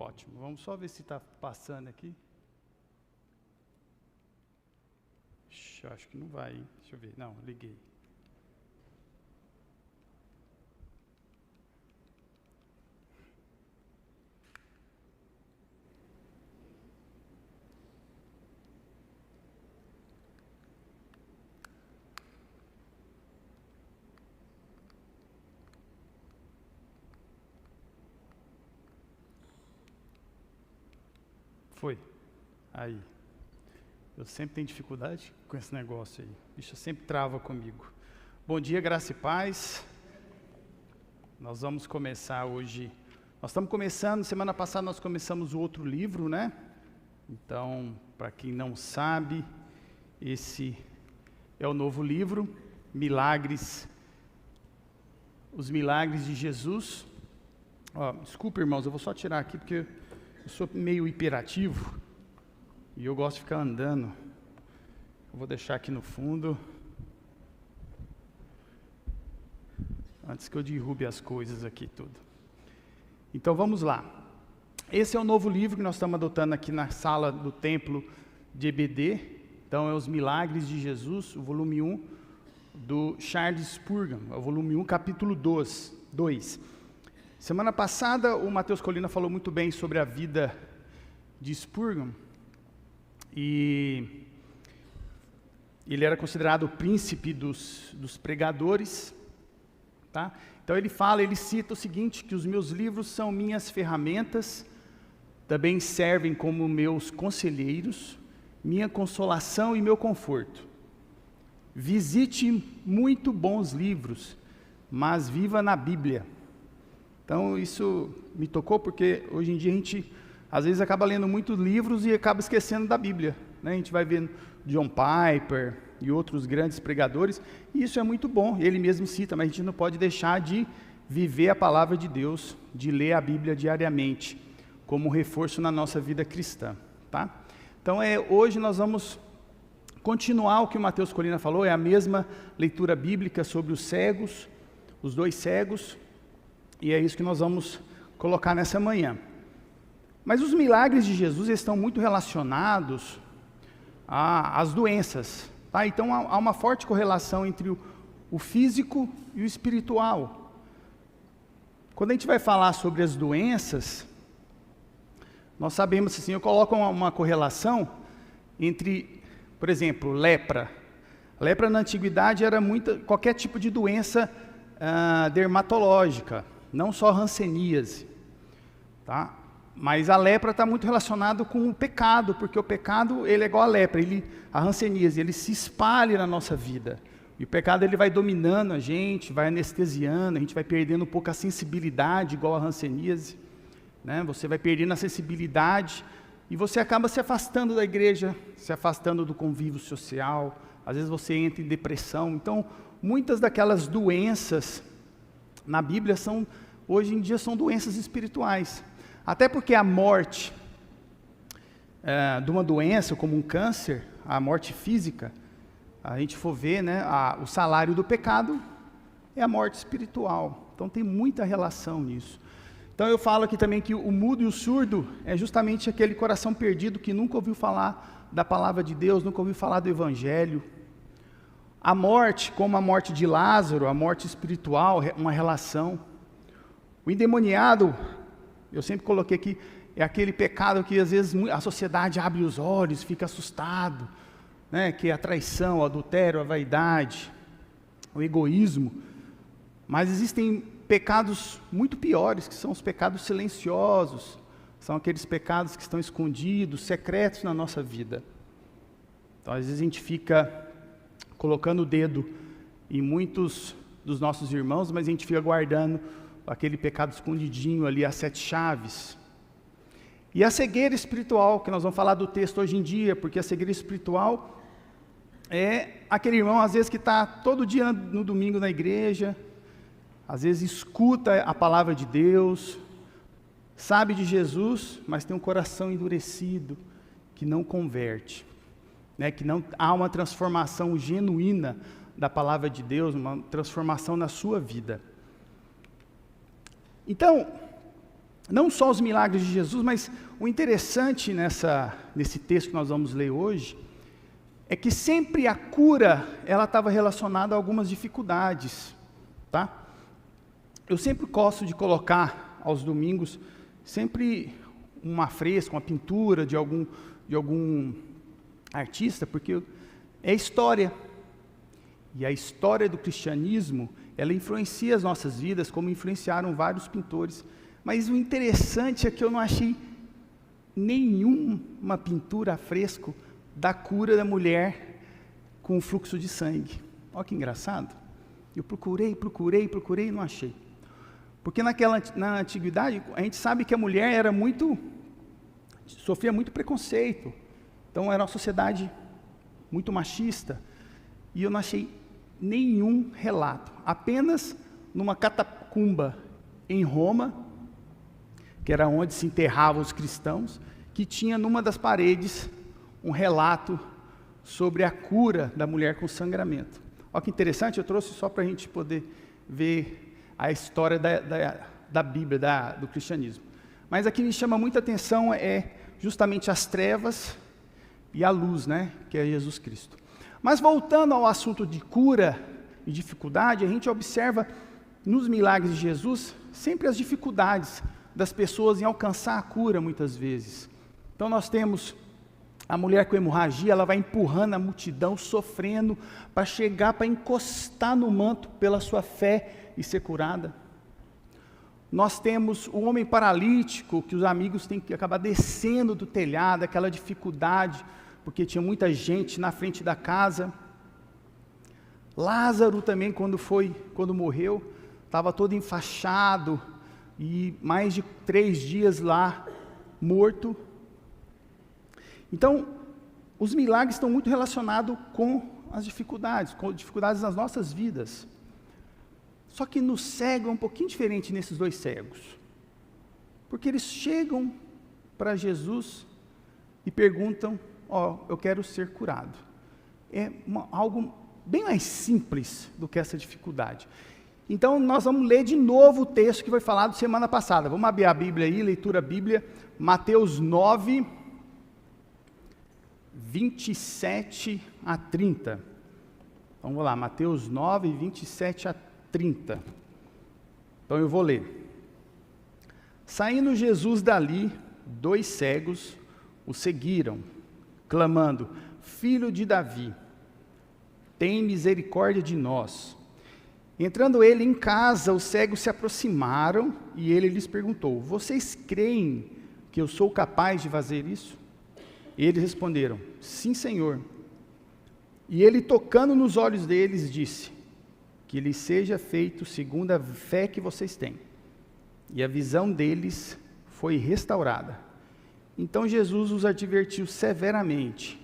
Ótimo, vamos só ver se está passando aqui. Acho que não vai, hein? Deixa eu ver. Não, liguei. Foi. Aí. Eu sempre tenho dificuldade com esse negócio aí. O bicho sempre trava comigo. Bom dia, graça e paz. Nós vamos começar hoje. Nós estamos começando, semana passada nós começamos o outro livro, né? Então, para quem não sabe, esse é o novo livro, Milagres, os Milagres de Jesus. Desculpa, irmãos, eu vou só tirar aqui porque eu sou meio hiperativo. E eu gosto de ficar andando. Eu vou deixar aqui no fundo. Antes que eu derrube as coisas aqui tudo. Então vamos lá. Esse é o novo livro que nós estamos adotando aqui na sala do templo de EBD. Então é Os Milagres de Jesus, o volume 1 do Charles Spurgeon. É o volume 1, capítulo 2. Semana passada o Matheus Colina falou muito bem sobre a vida de Spurgeon. E ele era considerado o príncipe dos pregadores, tá? Então ele cita o seguinte, que os meus livros são minhas ferramentas, também servem como meus conselheiros, minha consolação e meu conforto. Visite muito bons livros, mas viva na Bíblia. Então isso me tocou porque hoje em dia a gente às vezes acaba lendo muitos livros e acaba esquecendo da Bíblia, né? A gente vai vendo John Piper e outros grandes pregadores, e isso é muito bom, ele mesmo cita, mas a gente não pode deixar de viver a palavra de Deus, de ler a Bíblia diariamente, como reforço na nossa vida cristã, tá? Então hoje nós vamos continuar o que o Matheus Colina falou, é a mesma leitura bíblica sobre os cegos, os 2 cegos, e é isso que nós vamos colocar nessa manhã. Mas os milagres de Jesus estão muito relacionados às doenças, tá? Então há uma forte correlação entre o físico e o espiritual. Quando a gente vai falar sobre as doenças, nós sabemos assim, eu coloco uma correlação entre, por exemplo, lepra. Lepra na antiguidade era qualquer tipo de doença dermatológica, não só hanseníase, tá? Mas a lepra está muito relacionada com o pecado, porque o pecado ele é igual a lepra, a hanseníase, ele se espalha na nossa vida. E o pecado ele vai dominando a gente, vai anestesiando, a gente vai perdendo um pouco a sensibilidade, igual a hanseníase, né? Você vai perdendo a sensibilidade e você acaba se afastando da igreja, se afastando do convívio social, às vezes você entra em depressão. Então, muitas daquelas doenças na Bíblia hoje em dia são doenças espirituais. Até porque a morte de uma doença, como um câncer, a morte física, a gente for ver, né, o salário do pecado é a morte espiritual. Então tem muita relação nisso. Então eu falo aqui também que o mudo e o surdo é justamente aquele coração perdido que nunca ouviu falar da palavra de Deus, nunca ouviu falar do Evangelho. A morte, como a morte de Lázaro, a morte espiritual, uma relação. O endemoniado, eu sempre coloquei aqui, é aquele pecado que às vezes a sociedade abre os olhos, fica assustado, né? Que é a traição, o adultério, a vaidade, o egoísmo. Mas existem pecados muito piores, que são os pecados silenciosos, são aqueles pecados que estão escondidos, secretos na nossa vida. Então às vezes a gente fica colocando o dedo em muitos dos nossos irmãos, mas a gente fica guardando aquele pecado escondidinho ali, as 7 chaves. E a cegueira espiritual, que nós vamos falar do texto hoje em dia, porque a cegueira espiritual é aquele irmão, às vezes, que está todo dia no domingo na igreja, às vezes escuta a palavra de Deus, sabe de Jesus, mas tem um coração endurecido, que não converte, né? Que não há uma transformação genuína da palavra de Deus, uma transformação na sua vida. Então, não só os milagres de Jesus, mas o interessante nesse texto que nós vamos ler hoje, é que sempre a cura, ela estava relacionada a algumas dificuldades, tá? Eu sempre gosto de colocar aos domingos, sempre uma fresca, uma pintura de algum artista, porque é história. E a história do cristianismo, ela influencia as nossas vidas, como influenciaram vários pintores. Mas o interessante é que eu não achei nenhuma pintura a fresco da cura da mulher com fluxo de sangue. Olha que engraçado. Eu procurei e não achei. Porque na antiguidade, a gente sabe que a mulher sofria muito preconceito. Então era uma sociedade muito machista. E eu não achei nenhum relato. Apenas numa catacumba em Roma, que era onde se enterravam os cristãos, que tinha numa das paredes um relato sobre a cura da mulher com sangramento. Olha que interessante, eu trouxe só para a gente poder ver a história da Bíblia, do cristianismo. Mas aqui me chama muita atenção justamente as trevas e a luz, né, que é Jesus Cristo. Mas voltando ao assunto de cura e dificuldade, a gente observa nos milagres de Jesus sempre as dificuldades das pessoas em alcançar a cura muitas vezes. Então nós temos a mulher com hemorragia, ela vai empurrando a multidão, sofrendo, para chegar, para encostar no manto pela sua fé e ser curada. Nós temos o homem paralítico, que os amigos têm que acabar descendo do telhado, aquela dificuldade, porque tinha muita gente na frente da casa. Lázaro também, quando morreu, estava todo enfaixado, e mais de 3 dias lá, morto. Então, os milagres estão muito relacionados com as dificuldades nas nossas vidas. Só que no cego é um pouquinho diferente nesses 2 cegos. Porque eles chegam para Jesus e perguntam, eu quero ser curado. É algo bem mais simples do que essa dificuldade. Então, nós vamos ler de novo o texto que foi falado semana passada. Vamos abrir a Bíblia aí, leitura Bíblia, Mateus 9, 27 a 30. Então, vamos lá, Mateus 9, 27 a 30. Então, eu vou ler. Saindo Jesus dali, 2 cegos o seguiram, clamando, Filho de Davi, tem misericórdia de nós. Entrando ele em casa, os cegos se aproximaram e ele lhes perguntou, vocês creem que eu sou capaz de fazer isso? Eles responderam, sim, Senhor. E ele, tocando nos olhos deles, disse, que lhes seja feito segundo a fé que vocês têm. E a visão deles foi restaurada. Então Jesus os advertiu severamente,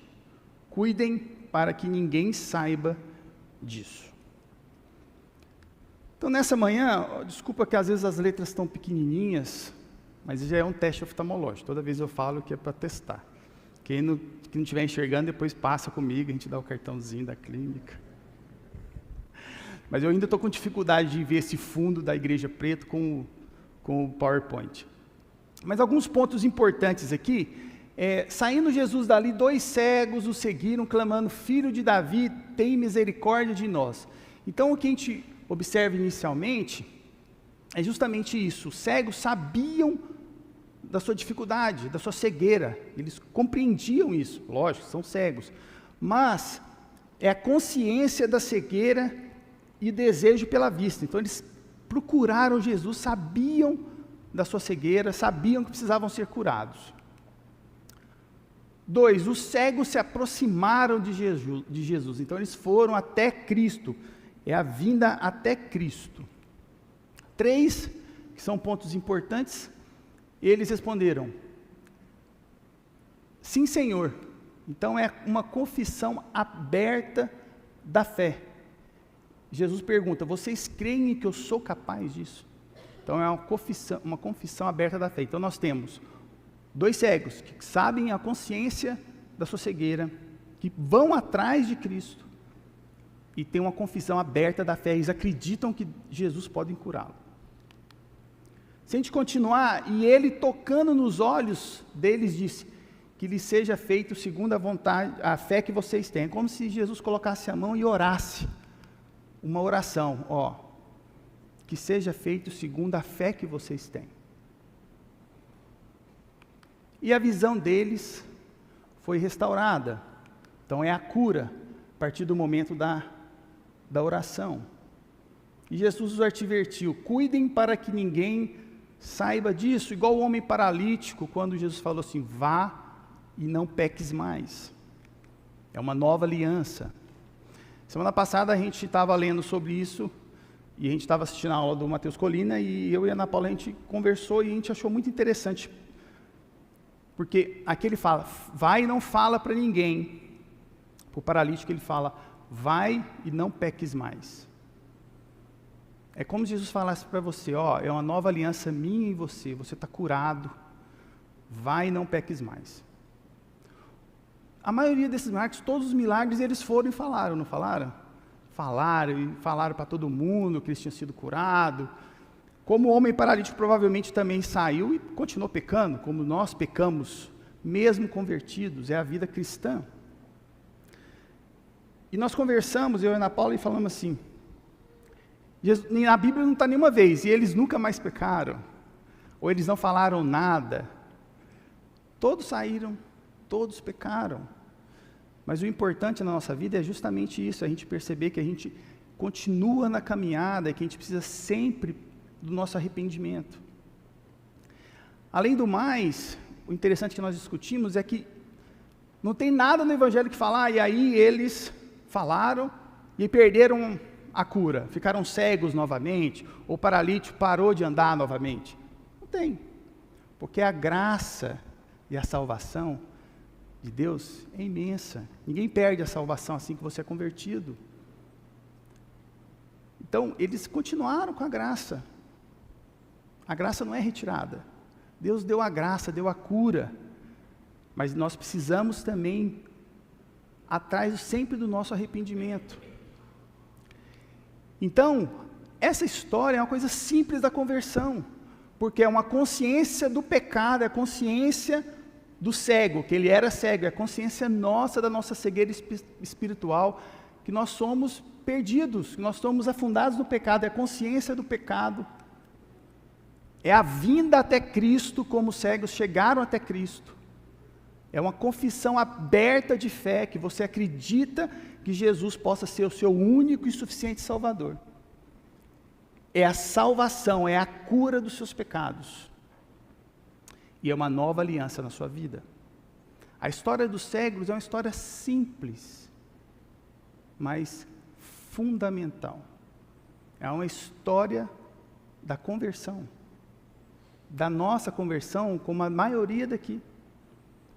cuidem para que ninguém saiba disso. Então, nessa manhã, desculpa que às vezes as letras estão pequenininhas, mas já é um teste oftalmológico. Toda vez eu falo que é para testar. Quem não estiver enxergando, depois passa comigo, a gente dá o cartãozinho da clínica. Mas eu ainda estou com dificuldade de ver esse fundo da igreja preto com o PowerPoint. Mas alguns pontos importantes aqui. Saindo Jesus dali, 2 cegos o seguiram, clamando, Filho de Davi, tem misericórdia de nós. Então, o que a gente observa inicialmente é justamente isso. Os cegos sabiam da sua dificuldade, da sua cegueira. Eles compreendiam isso, lógico, são cegos. Mas é a consciência da cegueira e desejo pela vista. Então eles procuraram Jesus, sabiam da sua cegueira, sabiam que precisavam ser curados. 2, os cegos se aproximaram de Jesus. Então eles foram até Cristo. É a vinda até Cristo. 3, que são pontos importantes, eles responderam, sim, Senhor. Então é uma confissão aberta da fé. Jesus pergunta, vocês creem que eu sou capaz disso? Então é uma confissão aberta da fé. Então nós temos 2 cegos que sabem a consciência da sua cegueira, que vão atrás de Cristo, e tem uma confissão aberta da fé, eles acreditam que Jesus pode curá-lo. Se a gente continuar, e ele tocando nos olhos deles disse, que lhe seja feito segundo a vontade, a fé que vocês têm. É como se Jesus colocasse a mão e orasse. Uma oração, que seja feito segundo a fé que vocês têm. E a visão deles foi restaurada. Então é a cura, a partir do momento da oração. E Jesus os advertiu, cuidem para que ninguém saiba disso, igual o homem paralítico, quando Jesus falou assim, vá e não peques mais. É uma nova aliança. Semana passada a gente estava lendo sobre isso, e a gente estava assistindo a aula do Matheus Colina, e eu e a Ana Paula, a gente conversou, e a gente achou muito interessante, porque aqui ele fala, vai e não fala para ninguém. Para o paralítico ele fala, vai e não peques mais. É como se Jesus falasse para você, é uma nova aliança minha e você está curado, vai e não peques mais. A maioria desses milagres, todos os milagres, eles foram e falaram, não falaram? Falaram e falaram para todo mundo que eles tinham sido curados. Como o homem paralítico provavelmente também saiu e continuou pecando, como nós pecamos, mesmo convertidos, é a vida cristã. E nós conversamos, eu e a Ana Paula, e falamos assim, na Bíblia não está nenhuma vez, e eles nunca mais pecaram, ou eles não falaram nada. Todos saíram, todos pecaram. Mas o importante na nossa vida é justamente isso, a gente perceber que a gente continua na caminhada, e que a gente precisa sempre do nosso arrependimento. Além do mais, o interessante que nós discutimos é que não tem nada no Evangelho que falar, e aí eles falaram e perderam a cura, ficaram cegos novamente, ou o paralítico parou de andar novamente. Não tem, porque a graça e a salvação de Deus é imensa. Ninguém perde a salvação assim que você é convertido. Então, eles continuaram com a graça. A graça não é retirada. Deus deu a graça, deu a cura. Mas nós precisamos também atrás sempre do nosso arrependimento. Então, essa história é uma coisa simples da conversão, porque é uma consciência do pecado, é a consciência do cego, que ele era cego, é a consciência nossa, da nossa cegueira espiritual, que nós somos perdidos, que nós somos afundados no pecado, é a consciência do pecado, é a vinda até Cristo, como os cegos chegaram até Cristo, é uma confissão aberta de fé, que você acredita que Jesus possa ser o seu único e suficiente Salvador. É a salvação, é a cura dos seus pecados. E é uma nova aliança na sua vida. A história dos cegos é uma história simples, mas fundamental. É uma história da conversão. Da nossa conversão, como a maioria daqui.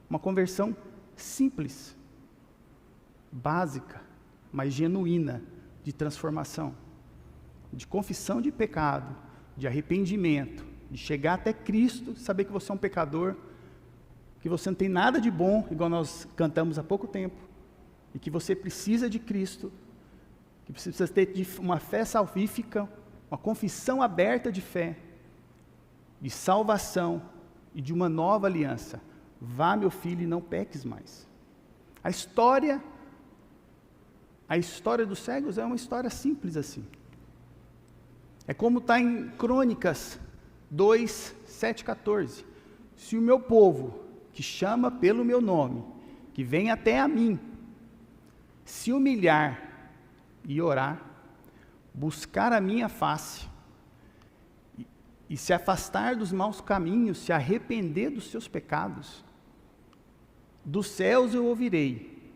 Uma conversão simples, básica, mas genuína, de transformação, de confissão de pecado, de arrependimento, de chegar até Cristo, saber que você é um pecador, que você não tem nada de bom, igual nós cantamos há pouco tempo, e que você precisa de Cristo, que precisa ter uma fé salvífica, uma confissão aberta de fé, de salvação e de uma nova aliança. Vá, meu filho, e não peques mais. A história dos cegos é uma história simples assim. É como está em Crônicas 2, 7, 14. Se o meu povo, que chama pelo meu nome, que vem até a mim, se humilhar e orar, buscar a minha face, e se afastar dos maus caminhos, se arrepender dos seus pecados, dos céus eu ouvirei,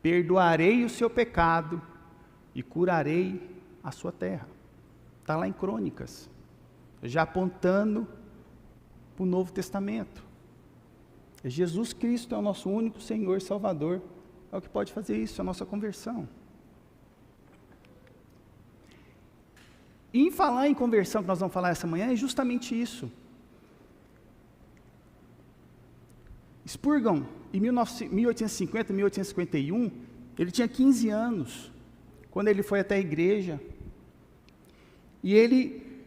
perdoarei o seu pecado e curarei a sua terra. Está lá em Crônicas, já apontando para o Novo Testamento. Jesus Cristo é o nosso único Senhor e Salvador, é o que pode fazer isso, a nossa conversão. E em falar em conversão, que nós vamos falar essa manhã, é justamente isso. Spurgeon, em 1850, 1851, ele tinha 15 anos, quando ele foi até a igreja, e ele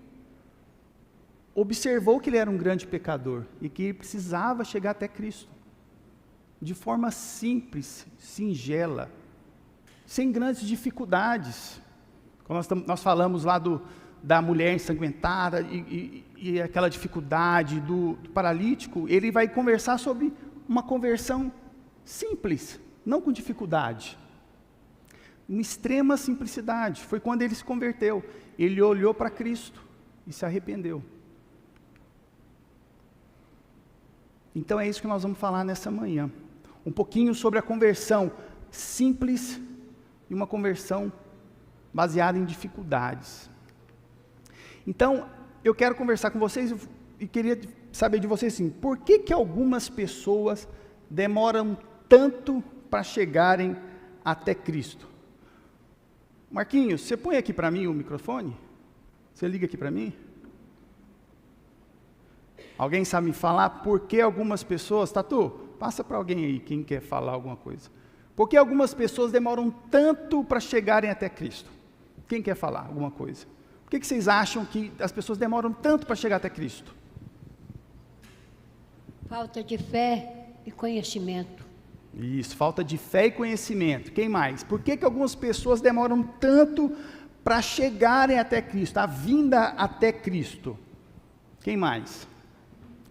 observou que ele era um grande pecador e que ele precisava chegar até Cristo, de forma simples, singela, sem grandes dificuldades. Quando nós falamos lá da mulher ensanguentada e aquela dificuldade do paralítico, ele vai conversar sobre uma conversão simples, não com dificuldade. Uma extrema simplicidade. Foi quando ele se converteu. Ele olhou para Cristo e se arrependeu. Então é isso que nós vamos falar nessa manhã. Um pouquinho sobre a conversão simples e uma conversão baseada em dificuldades. Então, eu quero conversar com vocês e queria saber de vocês assim, por que algumas pessoas demoram tanto para chegarem até Cristo? Marquinhos, você põe aqui para mim o microfone? Você liga aqui para mim? Alguém sabe me falar por que algumas pessoas, Tatu, passa para alguém aí, quem quer falar alguma coisa. Por que algumas pessoas demoram tanto para chegarem até Cristo? Quem quer falar alguma coisa? Por que vocês acham que as pessoas demoram tanto para chegar até Cristo? Falta de fé e conhecimento. Isso, falta de fé e conhecimento. Quem mais? Por que algumas pessoas demoram tanto para chegarem até Cristo, a vinda até Cristo? Quem mais?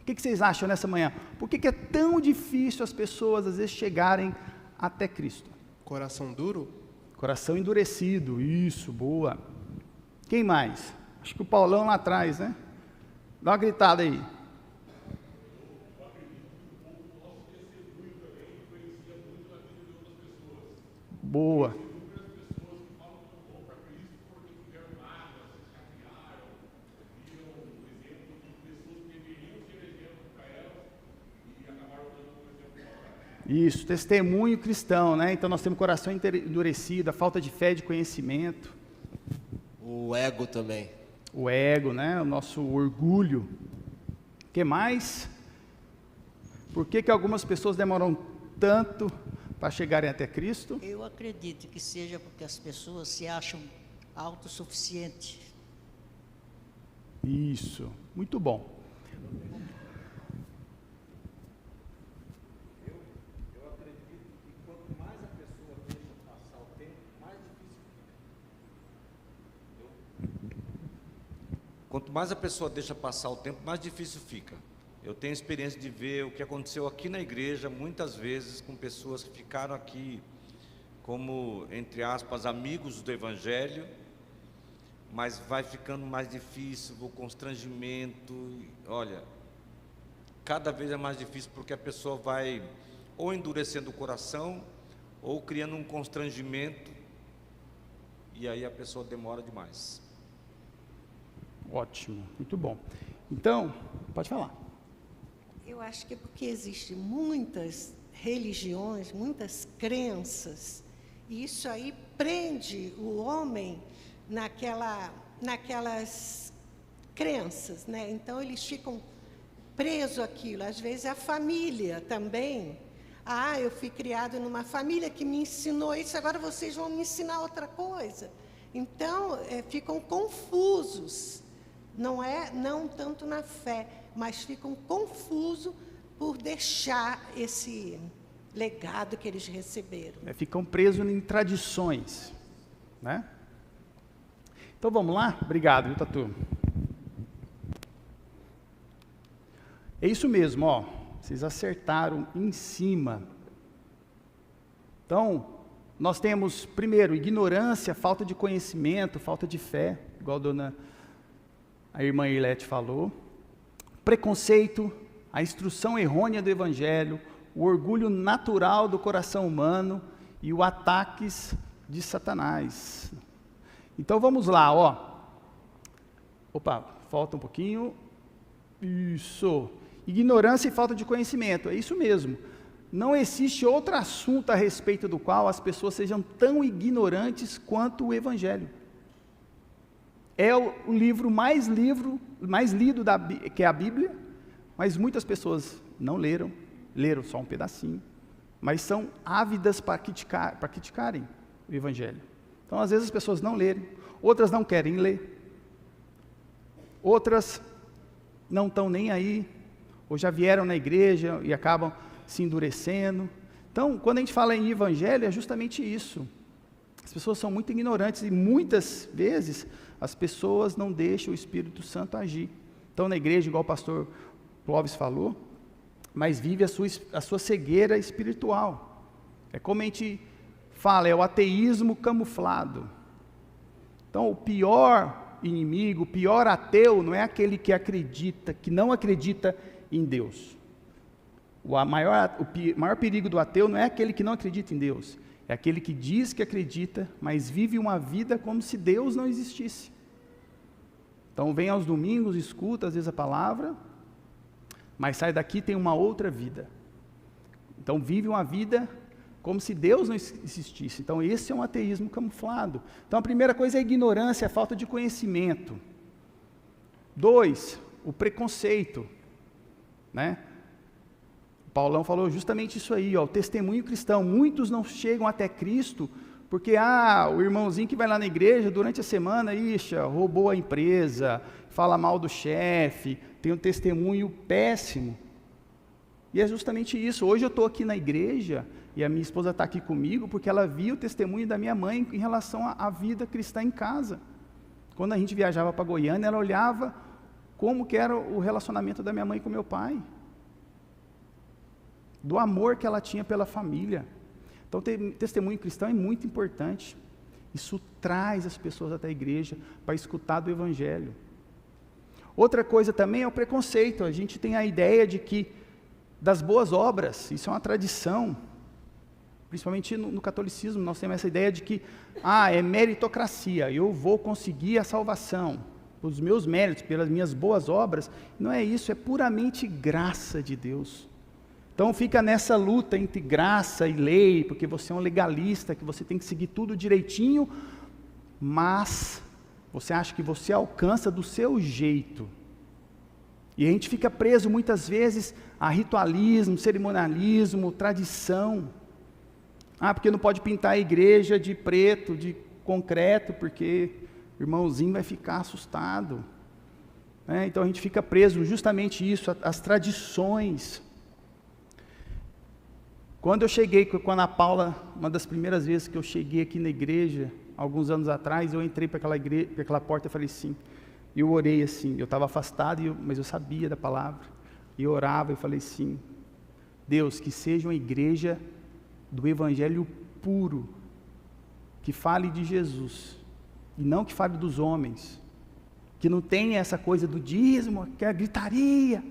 O que vocês acham nessa manhã? Por que é tão difícil as pessoas, às vezes, chegarem até Cristo? Coração duro? Coração endurecido, isso, boa. Quem mais? Acho que o Paulão lá atrás, né? Dá uma gritada aí. Boa. Isso, testemunho cristão, né? Então nós temos coração endurecido, a falta de fé e de conhecimento. O ego também. O ego, né? O nosso orgulho. O que mais? Por que algumas pessoas demoram tanto para chegarem até Cristo? Eu acredito que seja porque as pessoas se acham autossuficientes. Isso, muito bom. Eu acredito que quanto mais a pessoa deixa passar o tempo, mais difícil fica. Quanto mais a pessoa deixa passar o tempo, mais difícil fica. Eu tenho experiência de ver o que aconteceu aqui na igreja, muitas vezes, com pessoas que ficaram aqui como, entre aspas, amigos do Evangelho, mas vai ficando mais difícil, o constrangimento, olha, cada vez é mais difícil porque a pessoa vai ou endurecendo o coração, ou criando um constrangimento, e aí a pessoa demora demais. Ótimo, muito bom. Então, pode falar. Eu acho que é porque existem muitas religiões, muitas crenças, e isso aí prende o homem naquelas crenças, né? Então eles ficam presos àquilo. Às vezes a família também. Ah, eu fui criado numa família que me ensinou isso, agora vocês vão me ensinar outra coisa. Então ficam confusos. Não tanto na fé, mas ficam confusos por deixar esse legado que eles receberam. Ficam presos em tradições, né? Então vamos lá? Obrigado, viu, Tatu? É isso mesmo, ó. Vocês acertaram em cima. Então, nós temos, primeiro, ignorância, falta de conhecimento, falta de fé, igual a irmã Irlete falou. Preconceito, a instrução errônea do Evangelho, o orgulho natural do coração humano e os ataques de Satanás. Então vamos lá, ó. Opa, falta um pouquinho. Isso. Ignorância e falta de conhecimento, é isso mesmo. Não existe outro assunto a respeito do qual as pessoas sejam tão ignorantes quanto o Evangelho. É o livro mais lido que é a Bíblia, mas muitas pessoas não leram só um pedacinho, mas são ávidas para criticarem o Evangelho. Então, às vezes as pessoas não leram, outras não querem ler, outras não estão nem aí, ou já vieram na igreja e acabam se endurecendo. Então, quando a gente fala em evangelho, é justamente isso. As pessoas são muito ignorantes e muitas vezes as pessoas não deixam o Espírito Santo agir. Estão na igreja, igual o pastor Clóvis falou, mas vive a sua cegueira espiritual. É como a gente fala, é o ateísmo camuflado. Então, o pior inimigo, o pior ateu, não é aquele que acredita, que não acredita em Deus. O maior perigo do ateu não é aquele que não acredita em Deus, é aquele que diz que acredita, mas vive uma vida como se Deus não existisse. Então vem aos domingos, escuta às vezes a palavra, mas sai daqui e tem uma outra vida. Então vive uma vida como se Deus não existisse. Então esse é um ateísmo camuflado. Então a primeira coisa é a ignorância, a falta de conhecimento. 2, o preconceito, né? Paulão falou justamente isso aí, ó, o testemunho cristão. Muitos não chegam até Cristo porque o irmãozinho que vai lá na igreja durante a semana, roubou a empresa, fala mal do chefe, tem um testemunho péssimo. E é justamente isso. Hoje eu estou aqui na igreja e a minha esposa está aqui comigo porque ela viu o testemunho da minha mãe em relação à vida cristã em casa. Quando a gente viajava para Goiânia, ela olhava como que era o relacionamento da minha mãe com meu pai, do amor que ela tinha pela família. Então, ter testemunho cristão é muito importante. Isso traz as pessoas até a igreja para escutar do Evangelho. Outra coisa também é o preconceito. A gente tem a ideia de que das boas obras, isso é uma tradição, principalmente no catolicismo, nós temos essa ideia de que é meritocracia, eu vou conseguir a salvação, pelos meus méritos, pelas minhas boas obras. Não é isso, é puramente graça de Deus. Então fica nessa luta entre graça e lei, porque você é um legalista, que você tem que seguir tudo direitinho, mas você acha que você alcança do seu jeito. E a gente fica preso muitas vezes a ritualismo, cerimonialismo, tradição. Porque não pode pintar a igreja de preto, de concreto, porque o irmãozinho vai ficar assustado. Então a gente fica preso justamente isso, as tradições. Quando a Ana Paula, uma das primeiras vezes que eu cheguei aqui na igreja, alguns anos atrás, eu entrei para aquela porta e falei assim, eu orei assim, eu estava afastado, mas eu sabia da palavra, e eu orava e falei assim, Deus, que seja uma igreja do Evangelho puro, que fale de Jesus, e não que fale dos homens, que não tenha essa coisa do dízimo, que é a gritaria,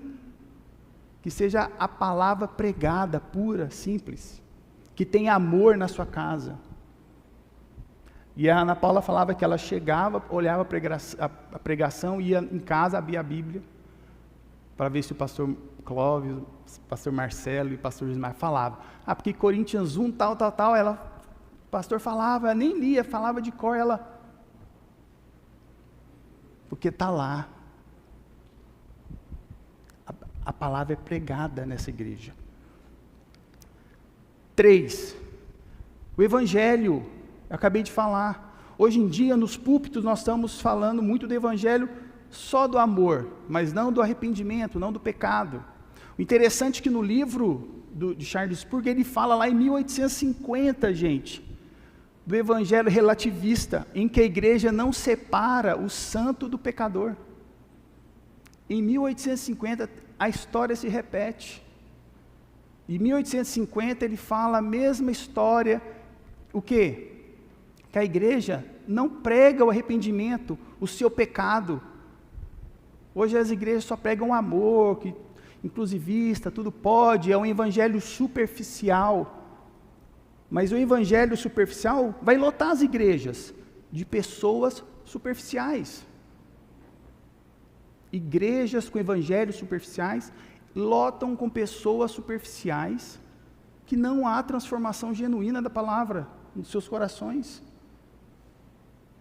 que seja a palavra pregada, pura, simples, que tenha amor na sua casa. E a Ana Paula falava que ela chegava, olhava a pregação, ia em casa, abria a Bíblia, para ver se o pastor Clóvis, o pastor Marcelo e o pastor Gismar falavam. Porque Coríntios 1, tal, o pastor falava, ela nem lia, falava de cor, porque está lá. A palavra é pregada nessa igreja. 3, o Evangelho, eu acabei de falar, hoje em dia nos púlpitos nós estamos falando muito do Evangelho só do amor, mas não do arrependimento, não do pecado. O interessante é que no livro de Charles Spurgeon, ele fala lá em 1850, gente, do Evangelho relativista, em que a igreja não separa o santo do pecador. Em 1850, a história se repete. Em 1850, ele fala a mesma história. O quê? Que a igreja não prega o arrependimento, o seu pecado. Hoje as igrejas só pregam amor, que inclusivista, tudo pode, é um evangelho superficial. Mas o evangelho superficial vai lotar as igrejas de pessoas superficiais. Igrejas com evangelhos superficiais lotam com pessoas superficiais que não há transformação genuína da palavra nos seus corações.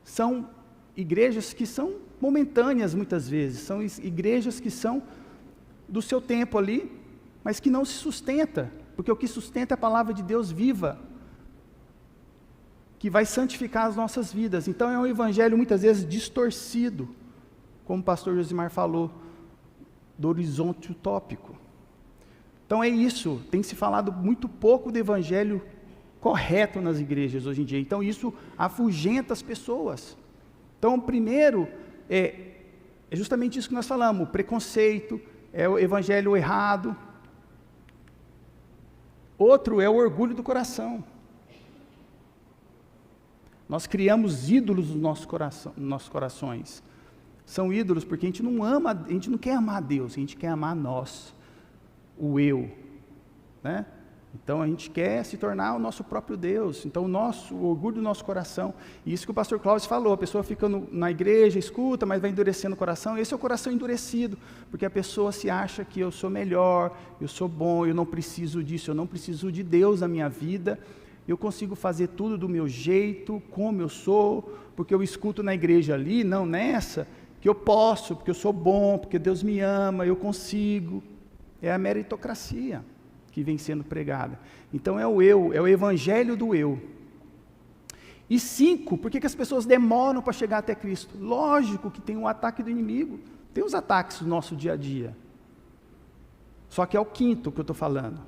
São igrejas que são momentâneas muitas vezes, são igrejas que são do seu tempo ali, mas que não se sustenta, porque o que sustenta é a palavra de Deus viva, que vai santificar as nossas vidas. Então é um evangelho muitas vezes distorcido, como o pastor Josimar falou, do horizonte utópico. Então é isso, tem se falado muito pouco do evangelho correto nas igrejas hoje em dia. Então isso afugenta as pessoas. Então, primeiro, é justamente isso que nós falamos, o preconceito, é o evangelho errado. Outro é o orgulho do coração. Nós criamos ídolos nos nossos corações. São ídolos porque a gente não ama, a gente não quer amar a Deus, a gente quer amar nós, o eu, né? Então a gente quer se tornar o nosso próprio Deus. Então o orgulho do nosso coração. E isso que o pastor Cláudio falou, a pessoa fica na igreja, escuta, mas vai endurecendo o coração. Esse é o coração endurecido, porque a pessoa se acha que eu sou melhor, eu sou bom, eu não preciso disso, eu não preciso de Deus na minha vida. Eu consigo fazer tudo do meu jeito, como eu sou, porque eu escuto na igreja ali, não nessa, que eu posso, porque eu sou bom, porque Deus me ama, eu consigo. É a meritocracia que vem sendo pregada. Então é o eu, é o evangelho do eu. E 5, por que as pessoas demoram para chegar até Cristo? Lógico que tem um ataque do inimigo, tem os ataques do nosso dia a dia. Só que é o 5º que eu estou falando.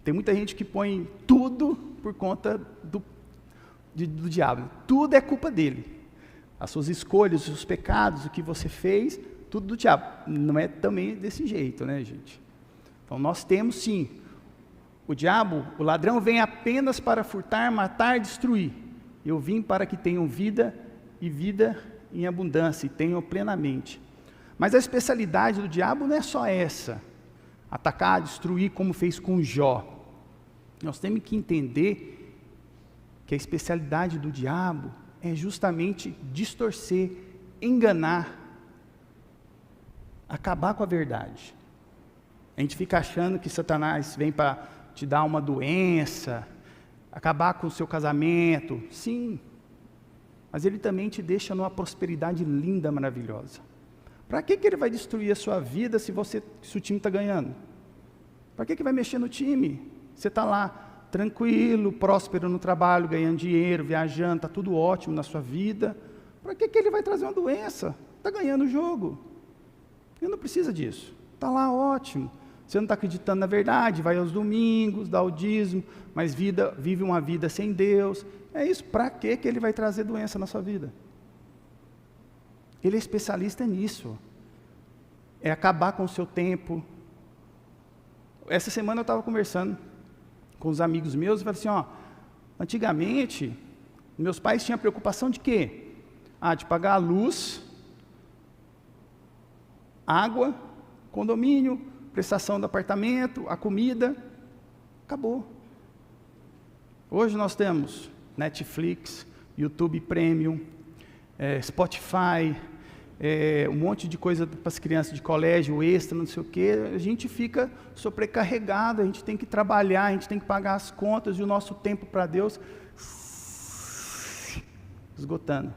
Tem muita gente que põe tudo por conta do diabo. Tudo é culpa dele. As suas escolhas, os seus pecados, o que você fez, tudo do diabo. Não é também desse jeito, né, gente? Então nós temos sim, o diabo, o ladrão vem apenas para furtar, matar, destruir. Eu vim para que tenham vida e vida em abundância, e tenham plenamente. Mas a especialidade do diabo não é só essa, atacar, destruir como fez com Jó. Nós temos que entender que a especialidade do diabo é justamente distorcer, enganar, acabar com a verdade. A gente fica achando que Satanás vem para te dar uma doença, acabar com o seu casamento. Sim, mas ele também te deixa numa prosperidade linda, maravilhosa. Para que ele vai destruir a sua vida se o time está ganhando? Para que vai mexer no time? Você está lá, tranquilo, próspero no trabalho, ganhando dinheiro, viajando, está tudo ótimo na sua vida. Para que ele vai trazer uma doença? Está ganhando o jogo. Ele não precisa disso. Está lá ótimo. Você não está acreditando na verdade, vai aos domingos, dá o dízimo, mas vive uma vida sem Deus. É isso, para que ele vai trazer doença na sua vida? Ele é especialista nisso. É acabar com o seu tempo. Essa semana eu estava conversando com os amigos meus e falei assim, antigamente, meus pais tinham preocupação de quê? De pagar a luz, água, condomínio, prestação do apartamento, a comida, acabou. Hoje nós temos Netflix, YouTube Premium, Spotify, um monte de coisa para as crianças de colégio, extra, não sei o quê. A gente fica sobrecarregado, a gente tem que trabalhar, a gente tem que pagar as contas e o nosso tempo para Deus esgotando.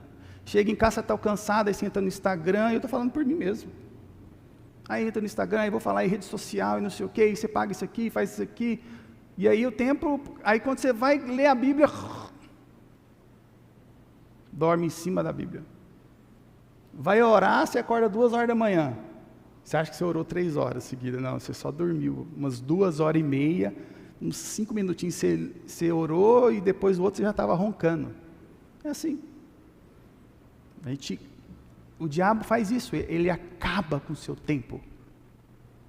Chega em casa, está cansado, aí você entra no Instagram, eu estou falando por mim mesmo. Aí entra no Instagram, aí vou falar em rede social e não sei o quê, e você paga isso aqui, faz isso aqui, e aí o tempo, aí quando você vai ler a Bíblia, dorme em cima da Bíblia. Vai orar, você acorda 2 horas da manhã. Você acha que você orou 3 horas seguidas? Não, você só dormiu umas 2 horas e meia, uns 5 minutinhos você orou e depois o outro você já estava roncando. É assim. O diabo faz isso, ele acaba com o seu tempo,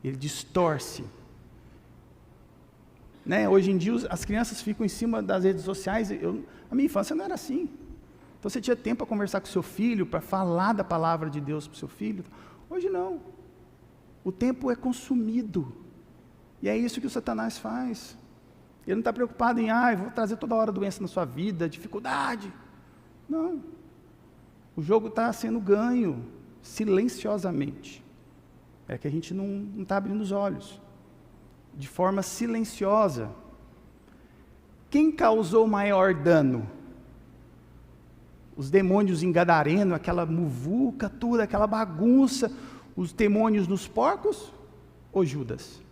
ele distorce. Né? Hoje em dia as crianças ficam em cima das redes sociais, a minha infância não era assim. Então você tinha tempo para conversar com o seu filho, para falar da palavra de Deus para o seu filho. Hoje não, o tempo é consumido, e é isso que o Satanás faz. Ele não está preocupado em, vou trazer toda hora doença na sua vida, dificuldade. Não. O jogo está sendo ganho silenciosamente. É que a gente não está abrindo os olhos. De forma silenciosa. Quem causou maior dano? Os demônios em Gadareno, aquela muvuca, tudo, aquela bagunça. Os demônios nos porcos? Ou Judas?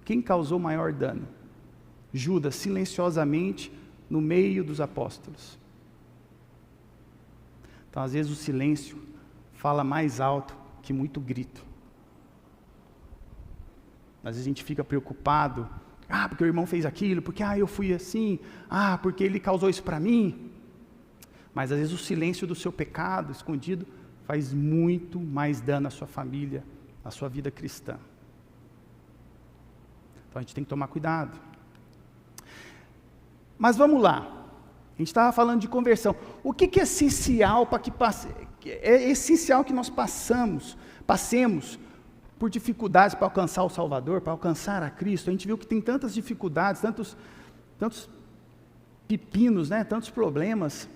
Quem causou maior dano? Judas, silenciosamente, no meio dos apóstolos. Então, às vezes, o silêncio fala mais alto que muito grito. Às vezes a gente fica preocupado, porque o irmão fez aquilo, porque eu fui assim, porque ele causou isso para mim. Mas às vezes o silêncio do seu pecado escondido faz muito mais dano à sua família, à sua vida cristã. Então a gente tem que tomar cuidado. Mas vamos lá. A gente estava falando de conversão. O que é essencial para que é essencial que nós passemos por dificuldades para alcançar o Salvador, para alcançar a Cristo? A gente viu que tem tantas dificuldades, tantos pepinos, né? Tantos problemas.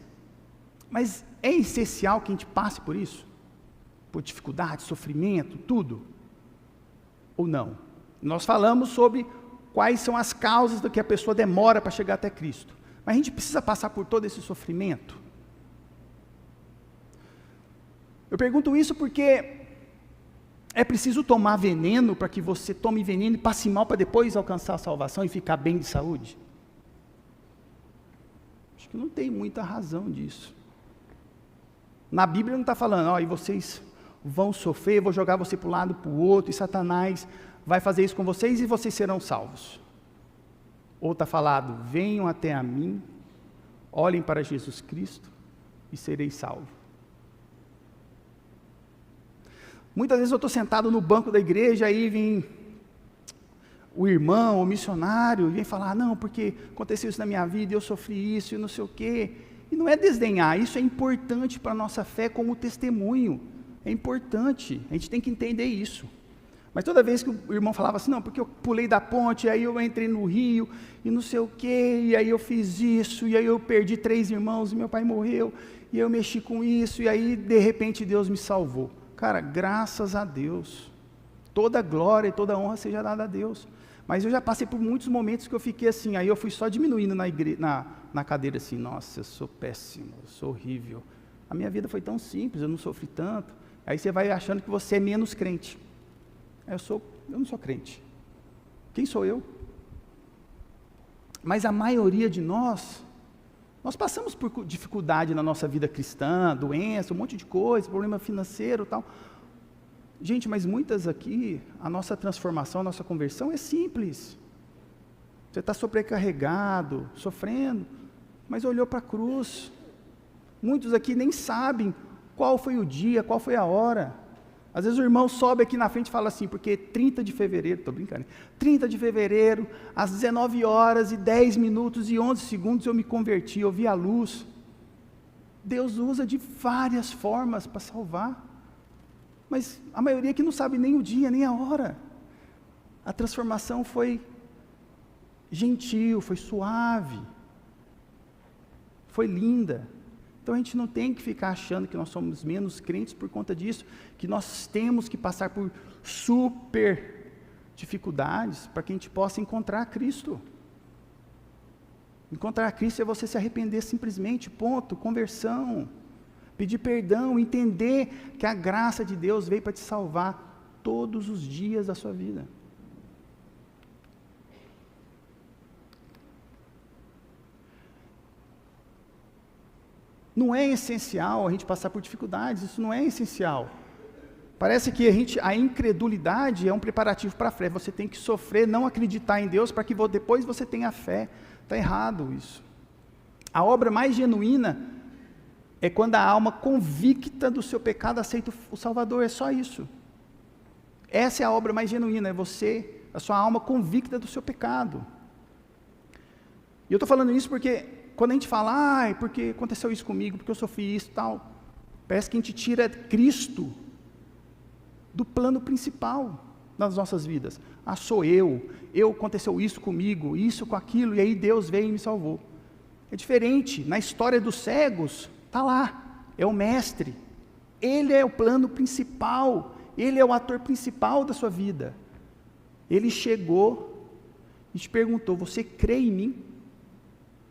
Mas é essencial que a gente passe por isso? Por dificuldade, sofrimento, tudo? Ou não? Nós falamos sobre quais são as causas do que a pessoa demora para chegar até Cristo. Mas a gente precisa passar por todo esse sofrimento? Eu pergunto isso porque é preciso tomar veneno para que você tome veneno e passe mal para depois alcançar a salvação e ficar bem de saúde? Acho que não tem muita razão disso. Na Bíblia não está falando, e vocês vão sofrer, vou jogar você para um lado, para o outro, e Satanás vai fazer isso com vocês e vocês serão salvos. Ou está falado, venham até a mim, olhem para Jesus Cristo e sereis salvos. Muitas vezes eu estou sentado no banco da igreja, aí vem o irmão, o missionário, vem falar, não, porque aconteceu isso na minha vida, eu sofri isso e não sei o quê. E não é desdenhar, isso é importante para a nossa fé como testemunho. É importante, a gente tem que entender isso. Mas toda vez que o irmão falava assim, não, porque eu pulei da ponte, aí eu entrei no rio, e não sei o quê, e aí eu fiz isso, e aí eu perdi 3 irmãos, e meu pai morreu, e eu mexi com isso, e aí de repente Deus me salvou. Cara, graças a Deus, toda glória e toda honra seja dada a Deus. Mas eu já passei por muitos momentos que eu fiquei assim, aí eu fui só diminuindo na cadeira assim, nossa, eu sou péssimo, eu sou horrível. A minha vida foi tão simples, eu não sofri tanto. Aí você vai achando que você é menos crente. Eu não sou crente. Quem sou eu? Mas a maioria de nós passamos por dificuldade na nossa vida cristã, doença, um monte de coisa, problema financeiro e tal. Gente, mas muitas aqui, a nossa transformação, a nossa conversão é simples. Você está sobrecarregado, sofrendo, mas olhou para a cruz. Muitos aqui nem sabem qual foi o dia, qual foi a hora. Às vezes o irmão sobe aqui na frente e fala assim, porque 30 de fevereiro, estou brincando, 30 de fevereiro, às 19 horas e 10 minutos e 11 segundos eu me converti, eu vi a luz. Deus usa de várias formas para salvar, mas a maioria aqui não sabe nem o dia, nem a hora. A transformação foi gentil, foi suave, foi linda. Então a gente não tem que ficar achando que nós somos menos crentes por conta disso, que nós temos que passar por super dificuldades para que a gente possa encontrar Cristo. Encontrar Cristo é você se arrepender simplesmente, ponto, conversão, pedir perdão, entender que a graça de Deus veio para te salvar todos os dias da sua vida. Não é essencial a gente passar por dificuldades, isso não é essencial. Parece que a incredulidade é um preparativo para a fé. Você tem que sofrer, não acreditar em Deus, para que depois você tenha fé. Está errado isso. A obra mais genuína é quando a alma convicta do seu pecado aceita o Salvador, é só isso. Essa é a obra mais genuína, é a sua alma convicta do seu pecado. E eu estou falando isso porque quando a gente fala, porque aconteceu isso comigo, porque eu sofri isso e tal, parece que a gente tira Cristo do plano principal das nossas vidas. Sou eu, aconteceu isso comigo, isso com aquilo, e aí Deus veio e me salvou. É diferente, na história dos cegos, está lá, é o mestre, ele é o plano principal, ele é o ator principal da sua vida. Ele chegou e te perguntou, você crê em mim?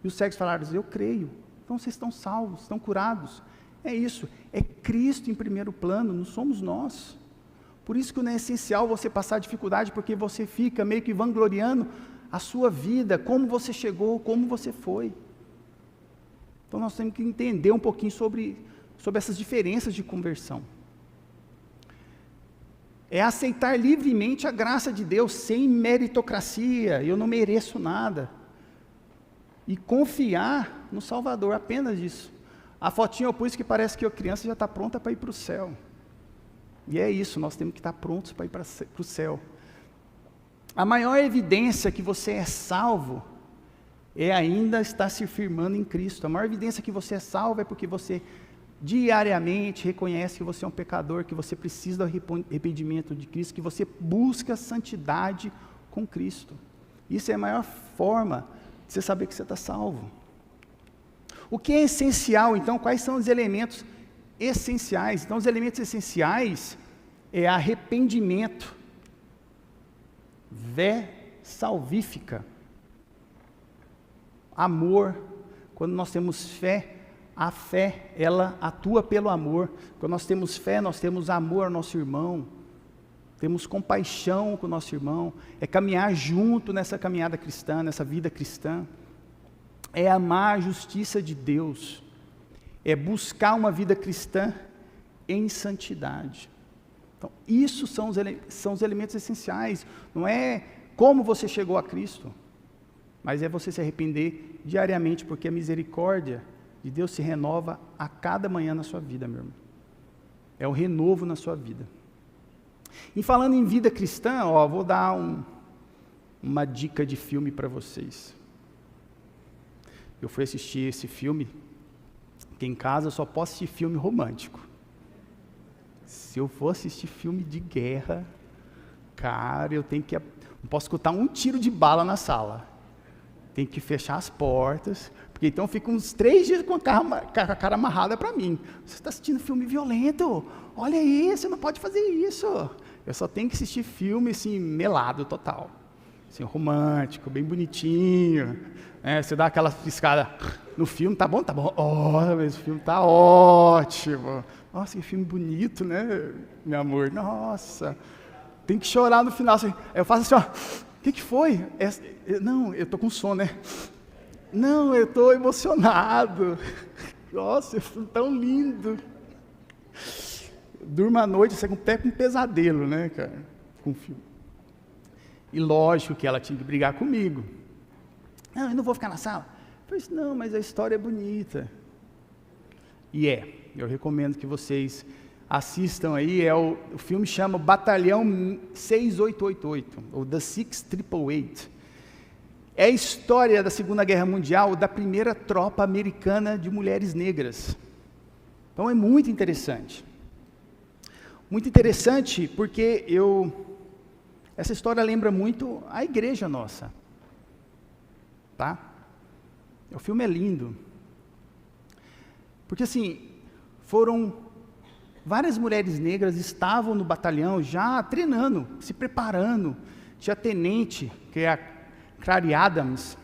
E os cegos falaram, eu creio. Então vocês estão salvos, estão curados. É isso, é Cristo em primeiro plano, não somos nós. Por isso que não é essencial você passar dificuldade, porque você fica meio que vangloriando a sua vida, como você chegou, como você foi. Então nós temos que entender um pouquinho sobre essas diferenças de conversão. é aceitar livremente a graça de Deus, sem meritocracia, eu não mereço nada. E confiar no Salvador, apenas isso. A fotinha eu pus que parece que a criança já está pronta para ir para o céu. E é isso, nós temos que estar prontos para ir para o céu. A maior evidência que você é salvo é ainda estar se firmando em Cristo. A maior evidência que você é salvo é porque você diariamente reconhece que você é um pecador, que você precisa do arrependimento de Cristo, que você busca santidade com Cristo. Isso é a maior forma de você saber que você está salvo. O que é essencial, então? Quais são os elementos essenciais? Então, os elementos essenciais é arrependimento, fé salvífica, amor. Quando nós temos fé, a fé, ela atua pelo amor. Quando nós temos fé, nós temos amor ao nosso irmão, temos compaixão com o nosso irmão, é caminhar junto nessa caminhada cristã, nessa vida cristã, é amar a justiça de Deus, é buscar uma vida cristã em santidade. Então, isso são os elementos essenciais, não é como você chegou a Cristo, mas é você se arrepender diariamente, porque a misericórdia de Deus se renova a cada manhã na sua vida, meu irmão. É o renovo na sua vida. E falando em vida cristã, vou dar uma dica de filme para vocês. Eu fui assistir esse filme, que em casa eu só posso assistir filme romântico. Se eu for assistir filme de guerra, cara, não posso escutar um tiro de bala na sala. Tem que fechar as portas, porque então fica uns 3 dias com a cara amarrada para mim. Você está assistindo filme violento? Olha aí, você não pode fazer isso. Eu só tenho que assistir filme assim, melado total. Assim, romântico, bem bonitinho. Você dá aquela piscada no filme, tá bom? Mas o filme tá ótimo. Nossa, que filme bonito, né, meu amor? Nossa, tem que chorar no final. Assim. Eu faço assim, o que foi? Não, eu tô com sono, né? Não, eu tô emocionado. Nossa, esse filme tão lindo. Durma à noite, você pega um pesadelo, né, cara, com o filme. E lógico que ela tinha que brigar comigo. Não, eu não vou ficar na sala. Eu falei, não, mas a história é bonita. E eu recomendo que vocês assistam aí, o filme chama Batalhão 6888, ou The 6888. É a história da Segunda Guerra Mundial, da primeira tropa americana de mulheres negras. Então é muito interessante. Muito interessante porque essa história lembra muito a igreja nossa. Tá? O filme é lindo. Porque assim, várias mulheres negras estavam no batalhão já treinando, se preparando. Tinha a tenente, que é a Clary Adams.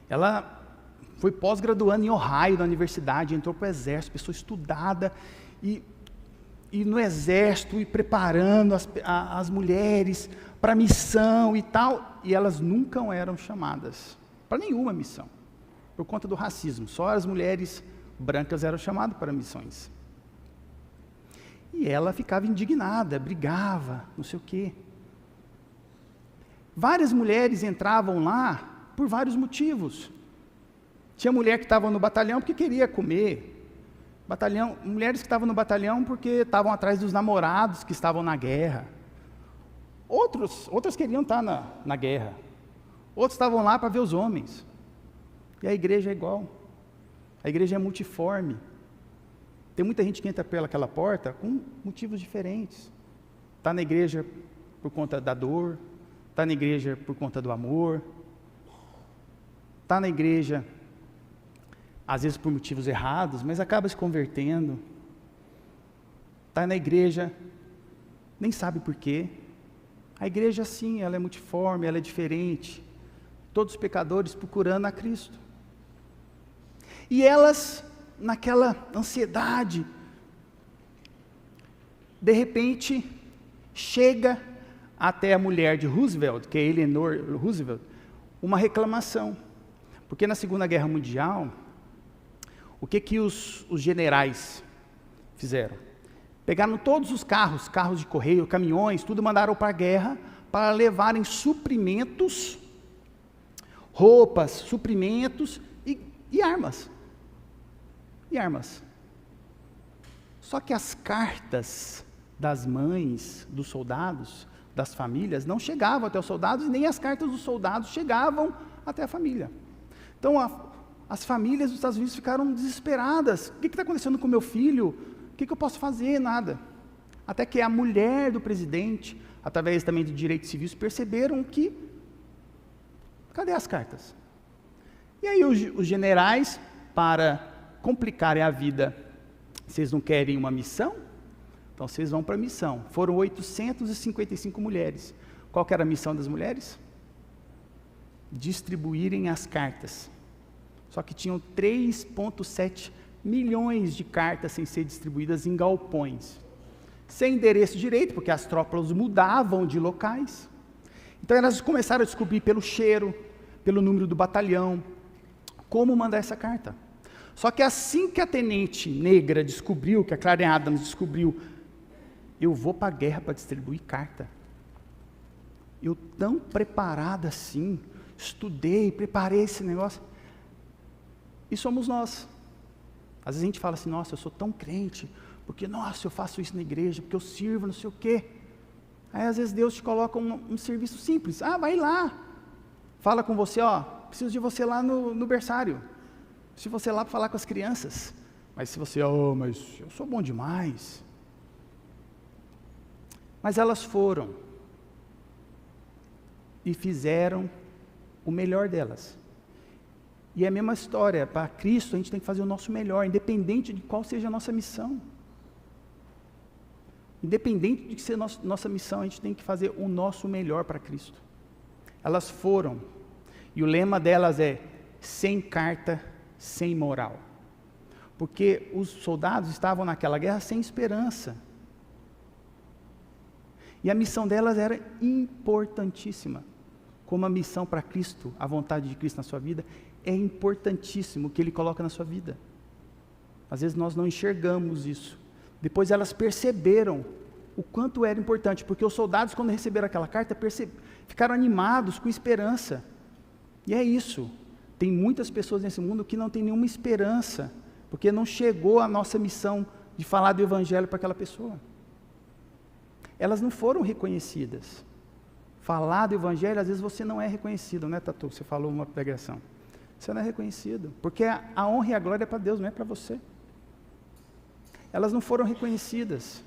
Ela foi pós-graduando em Ohio, na universidade, entrou para o exército, pessoa estudada, e no exército, e preparando as mulheres para a missão e tal, e elas nunca eram chamadas para nenhuma missão, por conta do racismo. Só as mulheres brancas eram chamadas para missões. E ela ficava indignada, brigava, não sei o quê. Várias mulheres entravam lá por vários motivos. Tinha mulher que estava no batalhão porque queria comer. Mulheres que estavam no batalhão porque estavam atrás dos namorados que estavam na guerra. Outras queriam estar na guerra. Outros estavam lá para ver os homens. E a igreja é igual. A igreja é multiforme. Tem muita gente que entra pelaquela porta com motivos diferentes. Está na igreja por conta da dor, está na igreja por conta do amor, está na igreja, às vezes por motivos errados, mas acaba se convertendo. Está na igreja, nem sabe por quê. A igreja, sim, ela é multiforme, ela é diferente. Todos os pecadores procurando a Cristo. E elas, naquela ansiedade, de repente, chega até a mulher de Roosevelt, que é Eleanor Roosevelt, uma reclamação. Porque na Segunda Guerra Mundial, o que os generais fizeram? Pegaram todos os carros, carros de correio, caminhões, tudo mandaram para a guerra para levarem suprimentos, roupas, suprimentos e armas. E armas. Só que as cartas das mães, dos soldados, das famílias, não chegavam até os soldados, e nem as cartas dos soldados chegavam até a família. Então, as famílias dos Estados Unidos ficaram desesperadas. O que está acontecendo com meu filho? O que eu posso fazer? Nada. Até que a mulher do presidente, através também de direitos civis, perceberam que, cadê as cartas? E aí os generais, para complicarem a vida, vocês não querem uma missão? Então vocês vão para a missão. Foram 855 mulheres. Qual que era a missão das mulheres? Distribuírem as cartas. Só que tinham 3,7 milhões de cartas sem ser distribuídas em galpões. Sem endereço direito, porque as tropas mudavam de locais. Então elas começaram a descobrir pelo cheiro, pelo número do batalhão, como mandar essa carta. Só que assim que a tenente negra descobriu, que a Karen Adams descobriu, eu vou para a guerra para distribuir carta. Eu tão preparada assim, estudei, preparei esse negócio. E somos nós. Às vezes a gente fala assim, nossa, eu sou tão crente, porque, nossa, eu faço isso na igreja, porque eu sirvo, não sei o quê. Aí às vezes Deus te coloca um serviço simples. Ah, vai lá. Fala com você, ó, preciso de você lá no berçário. Se você lá para falar com as crianças. Mas se você, mas eu sou bom demais. Mas elas foram e fizeram o melhor delas. E é a mesma história, para Cristo a gente tem que fazer o nosso melhor, independente de qual seja a nossa missão. Independente de que seja nossa missão, a gente tem que fazer o nosso melhor para Cristo. Elas foram, e o lema delas é, sem carta, sem moral. Porque os soldados estavam naquela guerra sem esperança. E a missão delas era importantíssima. Como a missão para Cristo, a vontade de Cristo na sua vida, é importantíssimo o que Ele coloca na sua vida. Às vezes nós não enxergamos isso. Depois elas perceberam o quanto era importante, porque os soldados, quando receberam aquela carta, ficaram animados, com esperança. E é isso. Tem muitas pessoas nesse mundo que não têm nenhuma esperança, porque não chegou a nossa missão de falar do Evangelho para aquela pessoa. Elas não foram reconhecidas. Falar do Evangelho, às vezes você não é reconhecido, né, Tatu? Você falou uma pregação. Você não é reconhecido, porque a honra e a glória é para Deus, não é para você. Elas não foram reconhecidas.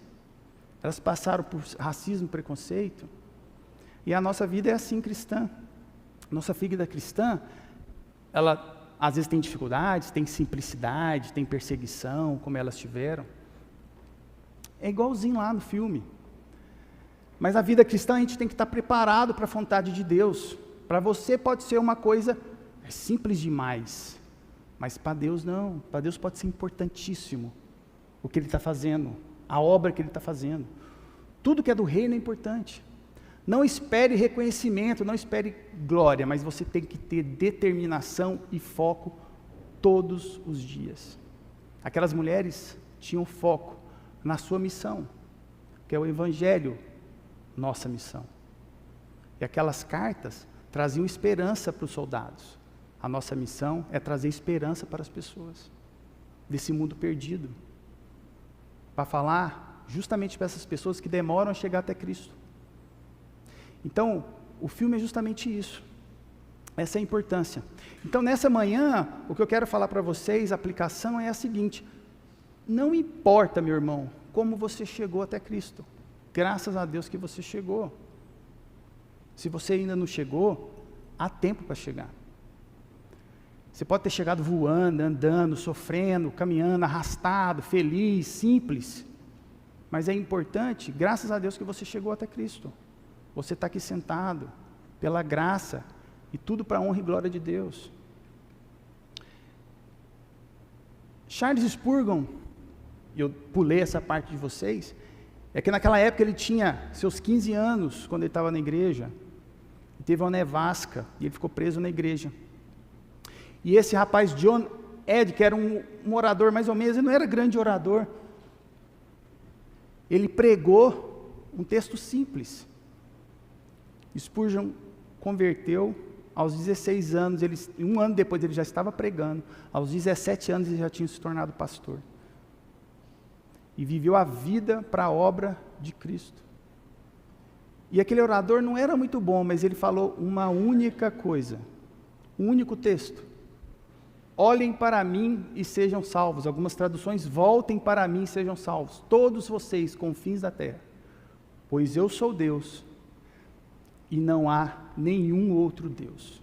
Elas passaram por racismo, preconceito. E a nossa vida é assim, cristã. Nossa vida cristã, ela às vezes tem dificuldades, tem simplicidade, tem perseguição, como elas tiveram. É igualzinho lá no filme. Mas a vida cristã a gente tem que estar preparado para a vontade de Deus. Para você pode ser uma coisa simples demais, mas para Deus não. Para Deus pode ser importantíssimo o que Ele está fazendo, a obra que Ele está fazendo. Tudo que é do reino é importante. Não espere reconhecimento, não espere glória, mas você tem que ter determinação e foco todos os dias. Aquelas mulheres tinham foco na sua missão, que é o Evangelho, nossa missão. E aquelas cartas traziam esperança para os soldados. A nossa missão é trazer esperança para as pessoas desse mundo perdido, para falar justamente para essas pessoas que demoram a chegar até Cristo. Então, o filme é justamente isso. Essa é a importância. Então, nessa manhã, o que eu quero falar para vocês, a aplicação é a seguinte: não importa, meu irmão, como você chegou até Cristo. Graças a Deus que você chegou. Se você ainda não chegou, há tempo para chegar. Você pode ter chegado voando, andando, sofrendo, caminhando, arrastado, feliz, simples. Mas é importante, graças a Deus que você chegou até Cristo. Você está aqui sentado, pela graça, e tudo para a honra e glória de Deus. Charles Spurgeon, eu pulei essa parte de vocês, é que naquela época ele tinha seus 15 anos, quando ele estava na igreja, teve uma nevasca, e ele ficou preso na igreja. E esse rapaz, John Ed, que era um orador mais ou menos, ele não era grande orador, ele pregou um texto simples. Spurgeon converteu aos 16 anos, um ano depois ele já estava pregando, aos 17 anos ele já tinha se tornado pastor. E viveu a vida para a obra de Cristo. E aquele orador não era muito bom, mas ele falou uma única coisa, um único texto. Olhem para mim e sejam salvos. Algumas traduções, voltem para mim e sejam salvos. Todos vocês, confins da terra. Pois eu sou Deus e não há nenhum outro Deus.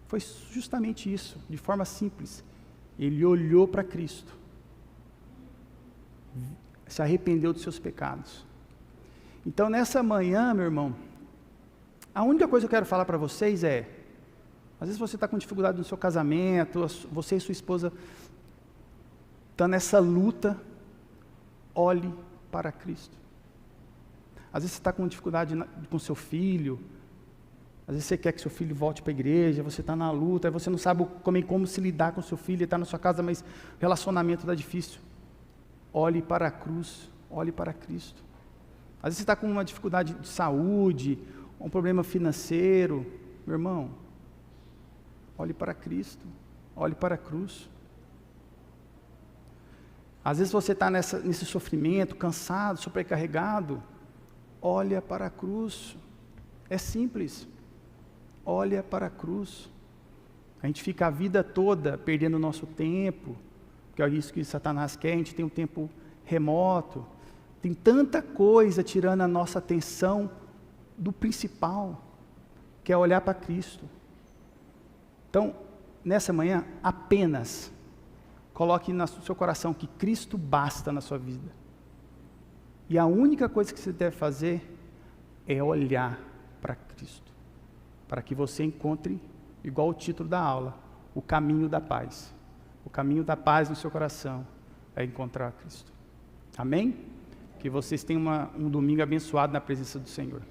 Foi justamente isso, de forma simples. Ele olhou para Cristo. Se arrependeu dos seus pecados. Então, nessa manhã, meu irmão, a única coisa que eu quero falar para vocês é, às vezes você está com dificuldade no seu casamento, você e sua esposa estão nessa luta, olhe para Cristo. Às vezes você está com dificuldade com seu filho, às vezes você quer que seu filho volte para a igreja, você está na luta, aí você não sabe como se lidar com seu filho, ele está na sua casa, mas o relacionamento está difícil. Olhe para a cruz, olhe para Cristo. Às vezes você está com uma dificuldade de saúde, um problema financeiro, meu irmão, olhe para Cristo, olhe para a cruz. Às vezes você está nesse sofrimento, cansado, sobrecarregado, olha para a cruz, é simples, olha para a cruz. A gente fica a vida toda perdendo o nosso tempo, que é isso que Satanás quer, a gente tem um tempo remoto, tem tanta coisa tirando a nossa atenção do principal, que é olhar para Cristo. Então, nessa manhã, apenas coloque no seu coração que Cristo basta na sua vida. E a única coisa que você deve fazer é olhar para Cristo, para que você encontre, igual o título da aula, o caminho da paz. O caminho da paz no seu coração é encontrar Cristo. Amém? Que vocês tenham um domingo abençoado na presença do Senhor.